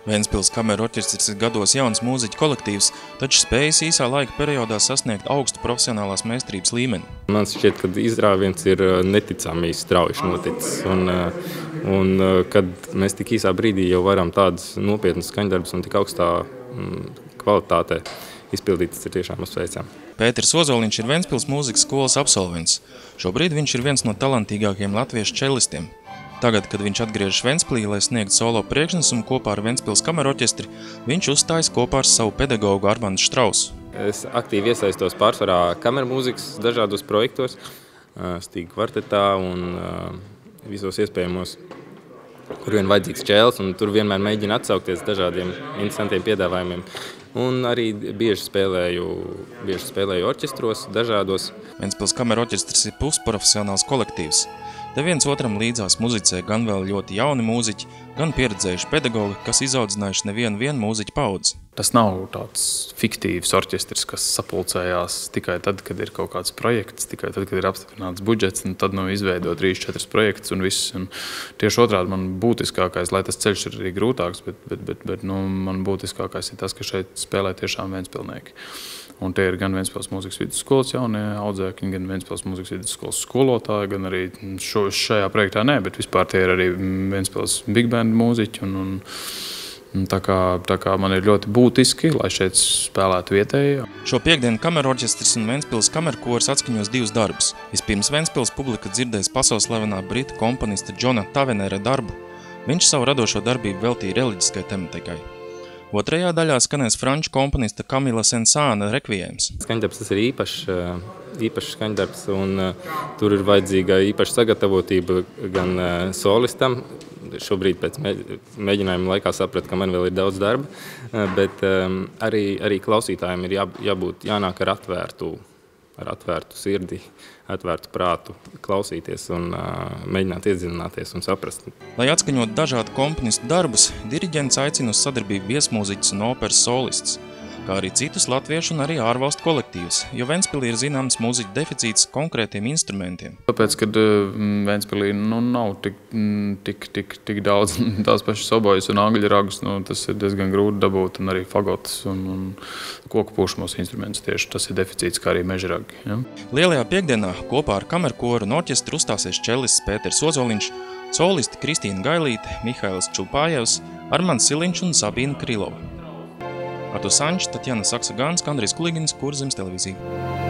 Ventspils kameru orķestris ir gados jauns mūziķu kolektīvs, taču spējas īsā laika periodā sasniegt augstu profesionālās meistarības līmeni. Man šķiet, ka izrāviens ir neticami strauji noticis, un kad mēs tik īsā brīdī jau varam tādas nopietnas skaņdarbus un tik augstā kvalitātē izpildīt, tas ir tiešām apsveicami. Pēters Ozoliņš ir Ventspils mūzikas skolas absolvents. Šobrīd viņš ir viens no talantīgākajiem latviešu čellistiem. Tagad, kad viņš atgriežas Ventspilī, lai sniegtu solo priekšnesumu kopā ar Ventspils kameru orķestri, viņš uzstājas kopā ar savu pedagogu Armandu Štrausu. Es aktīvi iesaistos pārsvarā kameru mūzikas dažādos projektos, stīgu kvartetā un visos iespējamos, kur vien vajadzīgs čēls, un tur vienmēr mēģina atsaukties dažādiem interesantiem piedāvājumiem. Un arī bieži spēlēju orķestros dažādos. Ventspils kameru orķestris ir pusprofesionāls kolektīvs. Te viens otram līdzās muzicē gan vēl ļoti jauni mūziķi, gan pieredzējuši pedagogi, kas izaudzinājuši nevienu mūziķu paudzi. Tas nav tāds fiktīvs orķestris, kas sapulcējās tikai tad, kad ir kaut kāds projekts, tikai tad, kad ir apstiprināts budžets, un tad izveido 3-4 projektus un viss. Un tieši otrādi man būtiskākais, lai tas ceļš ir arī grūtāks, bet man būtiskākais ir tas, ka šeit spēlē tiešām ventspilnieki. Un tie ir gan Ventspils mūzikas vidusskolas jaunie audzēkņi, gan Ventspils mūzikas vidusskolas skolotāji, gan arī šajā projektā bet vispār tie ir arī Ventspils big band mūziķi. Un tā kā man ir ļoti būtiski, lai šeit spēlētu vietēji. Šo piektdienu kameru orķestris un Ventspils kameru kors atskaņos divus darbus. Vispirms Ventspils publika dzirdēs pasaules slavenā britu komponista Džona Tavenera darbu. Viņš savu radošo darbību veltīja reliģiskai tematikai. Otrajā daļā skanēs franču komponista Kamila Sensāna rekvijējums. Skaņdarbs tas ir īpašs skaņdarbs, un tur ir vajadzīga īpaša sagatavotība gan solistam. Šobrīd pēc mēģinājuma laikā sapratu, ka man vēl ir daudz darba, bet arī klausītājiem ir jānāk ar atvērtu sirdi, atvērtu prātu, klausīties un mēģināt iedziļināties un saprast. Lai atskaņot dažādu komponistu darbus, diriģents aicina uz sadarbību viesmūziķus un operas solistus, kā arī citus latviešu un arī ārvalstu kolektīvus, jo Ventspilī ir zināms mūziķu deficīts konkrētiem instrumentiem. Tāpēc, kad Ventspilī nav tik daudz tās pašas obojas un angļu ragus, tas ir diezgan grūti dabūt, un arī fagotas un koku pušamos instrumentus tieši tas ir deficīts, kā arī mežragi. Ja? Lielajā piekdienā kopā ar kamerkoru un orķestru uzstāsies čellists Pēters Ozoliņš, solisti Kristīna Gailīte, Mihails Čulpājevs, Armands Siliņš un Sabīna Krilova. Artur Sančs, Tatjana Saksagāns, Andrijs Kuligins, Kurzemes televīzija.